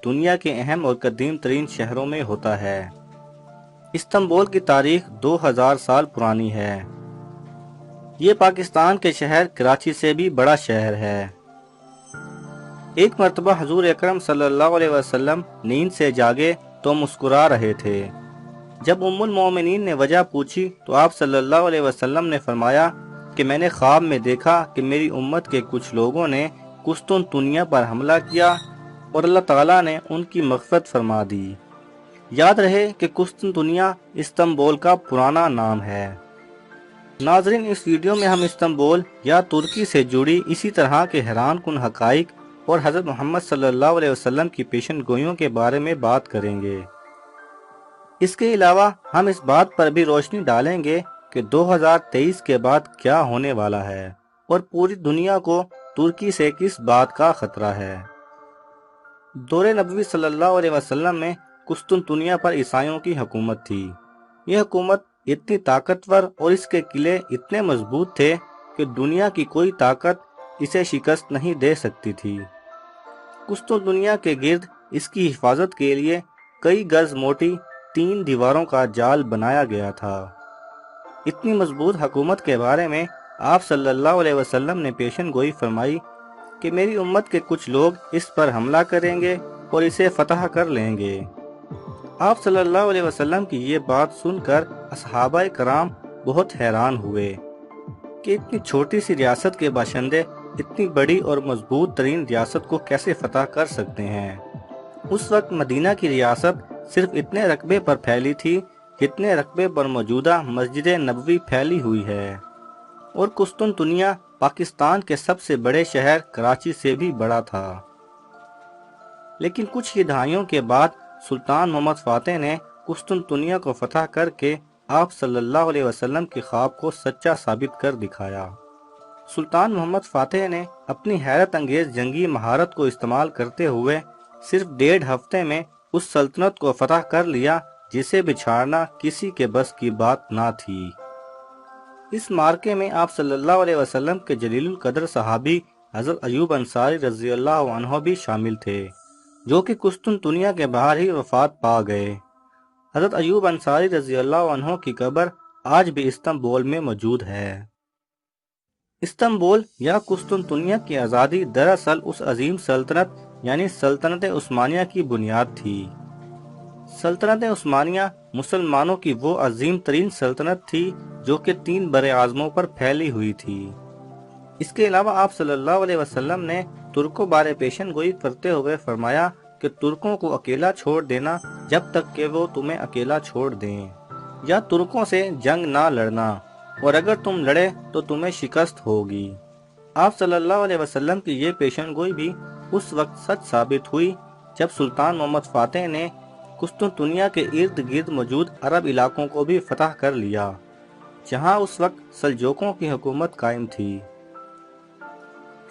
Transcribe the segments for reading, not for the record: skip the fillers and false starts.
دنیا کے اہم اور قدیم ترین شہروں میں ہوتا ہے۔ استنبول کی تاریخ 2000 سال پرانی ہے۔ یہ پاکستان کے شہر کراچی سے بھی بڑا شہر ہے۔ ایک مرتبہ حضور اکرم صلی اللہ علیہ وسلم نیند سے جاگے تو مسکرا رہے تھے۔ جب ام المومنین نے وجہ پوچھی تو آپ صلی اللہ علیہ وسلم نے فرمایا کہ میں نے خواب میں دیکھا کہ میری امت کے کچھ لوگوں نے قسطنطنیہ پر حملہ کیا اور اللہ تعالیٰ نے ان کی مغفرت فرما دی۔ یاد رہے کہ قسطنطنیہ استنبول کا پرانا نام ہے۔ ناظرین، اس ویڈیو میں ہم استنبول یا ترکی سے جڑی اسی طرح کے حیران کن حقائق اور حضرت محمد صلی اللہ علیہ وسلم کی پیشن گوئیوں کے بارے میں بات کریں گے۔ اس کے علاوہ ہم اس بات پر بھی روشنی ڈالیں گے کہ 2023 کے بعد کیا ہونے والا ہے اور پوری دنیا کو ترکی سے کس بات کا خطرہ ہے۔ دور نبوی صلی اللہ علیہ وسلم میں قسطنطنیہ پر عیسائیوں کی حکومت تھی۔ یہ حکومت اتنی طاقتور اور اس کے قلعے اتنے مضبوط تھے کہ دنیا کی کوئی طاقت اسے شکست نہیں دے سکتی تھی۔ قسطنطنیہ کے گرد اس کی حفاظت کے لیے کئی گز موٹی 3 دیواروں کا جال بنایا گیا تھا۔ اتنی مضبوط حکومت کے بارے میں آپ صلی اللہ علیہ وسلم نے پیشن گوئی فرمائی کہ میری امت کے کچھ لوگ اس پر حملہ کریں گے اور اسے فتح کر لیں گے۔ آپ صلی اللہ علیہ وسلم کی یہ بات سن کر اصحابہ کرام بہت حیران ہوئے کہ اتنی چھوٹی سی ریاست کے باشندے اتنی بڑی اور مضبوط ترین ریاست کو کیسے فتح کر سکتے ہیں۔ اس وقت مدینہ کی ریاست صرف اتنے رقبے پر پھیلی تھی جتنے رقبے پر موجودہ مسجد نبوی پھیلی ہوئی ہے، اور قسطنطنیہ پاکستان کے سب سے بڑے شہر کراچی سے بھی بڑا تھا۔ لیکن کچھ ہی دہائیوں کے بعد سلطان محمد فاتح نے قسطنطنیہ کو فتح کر کے آپ صلی اللہ علیہ وسلم کے خواب کو سچا ثابت کر دکھایا۔ سلطان محمد فاتح نے اپنی حیرت انگیز جنگی مہارت کو استعمال کرتے ہوئے صرف 1.5 ہفتے میں اس سلطنت کو فتح کر لیا جسے بچھاڑنا کسی کے بس کی بات نہ تھی۔ اس معرکے میں آپ صلی اللہ علیہ وسلم کے جلیل القدر صحابی حضرت ایوب انصاری رضی اللہ عنہ بھی شامل تھے، جو کہ قسطنطنیہ کے باہر ہی وفات پا گئے۔ حضرت ایوب انصاری رضی اللہ عنہ کی قبر آج بھی استنبول میں موجود ہے۔ استنبول یا قسطنطنیہ کی آزادی دراصل اس عظیم سلطنت یعنی سلطنت عثمانیہ کی بنیاد تھی۔ سلطنت عثمانیہ مسلمانوں کی وہ عظیم ترین سلطنت تھی جو کہ 3 براعظموں پر پھیلی ہوئی تھی۔ اس کے علاوہ آپ صلی اللہ علیہ وسلم نے ترکوں بارے پیشن گوئی کرتے ہوئے فرمایا کہ ترکوں کو اکیلا چھوڑ دینا جب تک کہ وہ تمہیں اکیلا چھوڑ دیں، یا ترکوں سے جنگ نہ لڑنا، اور اگر تم لڑے تو تمہیں شکست ہوگی۔ آپ صلی اللہ علیہ وسلم کی یہ پیشن گوئی بھی اس وقت سچ ثابت ہوئی جب سلطان محمد فاتح نے قسطنطنیہ کے ارد گرد موجود عرب علاقوں کو بھی فتح کر لیا، جہاں اس وقت سلجوقوں کی حکومت قائم تھی۔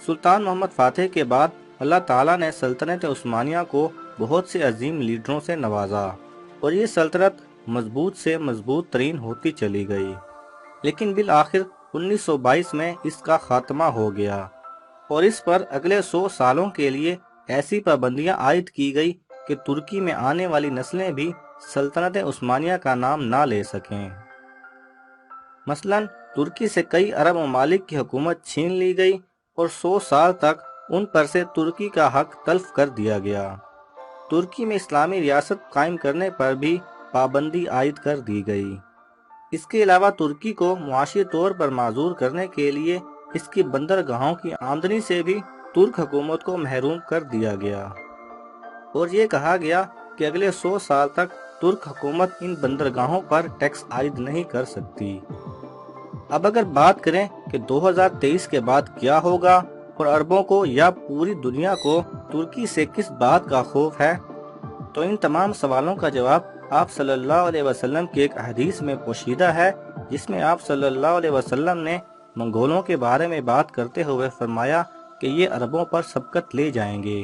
سلطان محمد فاتح کے بعد اللہ تعالیٰ نے سلطنت عثمانیہ کو بہت سے عظیم لیڈروں سے نوازا، اور یہ سلطنت مضبوط سے مضبوط ترین ہوتی چلی گئی، لیکن بالآخر 1922 میں اس کا خاتمہ ہو گیا، اور اس پر اگلے 100 سالوں کے لیے ایسی پابندیاں عائد کی گئی کہ ترکی میں آنے والی نسلیں بھی سلطنت عثمانیہ کا نام نہ لے سکیں۔ مثلا ترکی سے کئی عرب ممالک کی حکومت چھین لی گئی اور 100 سال تک ان پر سے ترکی کا حق تلف کر دیا گیا۔ ترکی میں اسلامی ریاست قائم کرنے پر بھی پابندی عائد کر دی گئی۔ اس کے علاوہ ترکی کو معاشی طور پر معذور کرنے کے لیے اس کی بندرگاہوں کی آمدنی سے بھی ترک حکومت کو محروم کر دیا گیا، اور یہ کہا گیا کہ اگلے 100 سال تک ترک حکومت ان بندرگاہوں پر ٹیکس عائد نہیں کر سکتی۔ اب اگر بات کریں کہ 2023 کے بعد کیا ہوگا اور عربوں کو یا پوری دنیا کو ترکی سے کس بات کا خوف ہے، تو ان تمام سوالوں کا جواب آپ صلی اللہ علیہ وسلم کی ایک حدیث میں پوشیدہ ہے، جس میں آپ صلی اللہ علیہ وسلم نے منگولوں کے بارے میں بات کرتے ہوئے فرمایا کہ یہ عربوں پر سبقت لے جائیں گے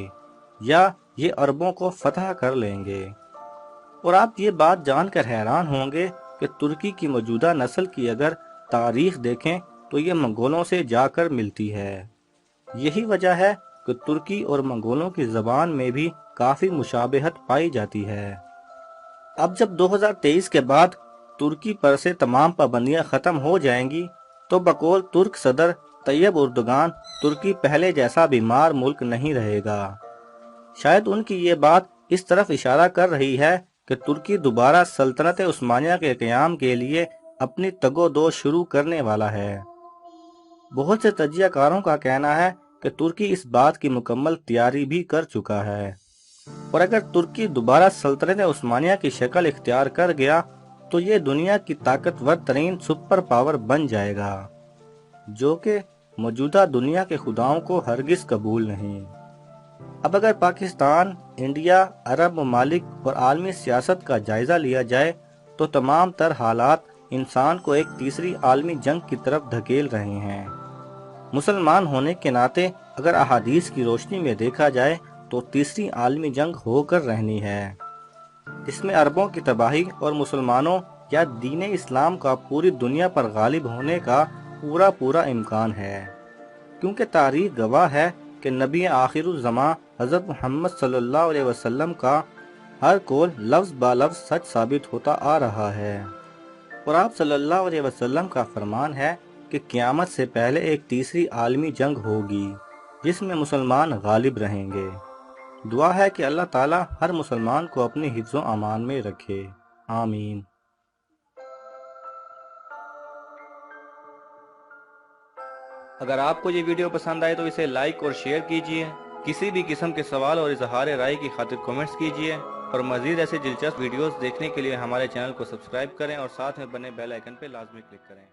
یا یہ عربوں کو فتح کر لیں گے۔ اور آپ یہ بات جان کر حیران ہوں گے کہ ترکی کی موجودہ نسل کی اگر تاریخ دیکھیں تو یہ منگولوں سے جا کر ملتی ہے۔ یہی وجہ ہے کہ ترکی اور منگولوں کی زبان میں بھی کافی مشابہت پائی جاتی ہے۔ اب جب 2023 کے بعد ترکی پر سے تمام پابندیاں ختم ہو جائیں گی تو بقول ترک صدر طیب اردگان ترکی پہلے جیسا بیمار ملک نہیں رہے گا۔ شاید ان کی یہ بات اس طرف اشارہ کر رہی ہے کہ ترکی دوبارہ سلطنت عثمانیہ کے قیام کے لیے اپنی تگ و دو شروع کرنے والا ہے۔ بہت سے تجزیہ کاروں کا کہنا ہے کہ ترکی اس بات کی مکمل تیاری بھی کر چکا ہے، اور اگر ترکی دوبارہ سلطنت عثمانیہ کی شکل اختیار کر گیا تو یہ دنیا کی طاقتور ترین سپر پاور بن جائے گا، جو کہ موجودہ دنیا کے خداؤں کو ہرگز قبول نہیں۔ اب اگر پاکستان، انڈیا، عرب ممالک اور عالمی سیاست کا جائزہ لیا جائے تو تمام تر حالات انسان کو ایک تیسری عالمی جنگ کی طرف دھکیل رہے ہیں۔ مسلمان ہونے کے ناطے اگر احادیث کی روشنی میں دیکھا جائے تو تیسری عالمی جنگ ہو کر رہنی ہے، جس میں عربوں کی تباہی اور مسلمانوں یا دین اسلام کا پوری دنیا پر غالب ہونے کا پورا امکان ہے، کیونکہ تاریخ گواہ ہے کہ نبی آخر الزماں حضرت محمد صلی اللہ علیہ وسلم کا ہر قول لفظ با لفظ سچ ثابت ہوتا آ رہا ہے، اور آپ صلی اللہ علیہ وسلم کا فرمان ہے کہ قیامت سے پہلے ایک تیسری عالمی جنگ ہوگی جس میں مسلمان غالب رہیں گے۔ دعا ہے کہ اللہ تعالی ہر مسلمان کو اپنی حفظ و امان میں رکھے، آمین۔ اگر آپ کو یہ ویڈیو پسند آئے تو اسے لائک اور شیئر کیجئے، کسی بھی قسم کے سوال اور اظہار رائے کی خاطر کومنٹس کیجئے، اور مزید ایسے دلچسپ ویڈیوز دیکھنے کے لیے ہمارے چینل کو سبسکرائب کریں اور ساتھ میں بنے بیل آئیکن پہ لازمی کلک کریں۔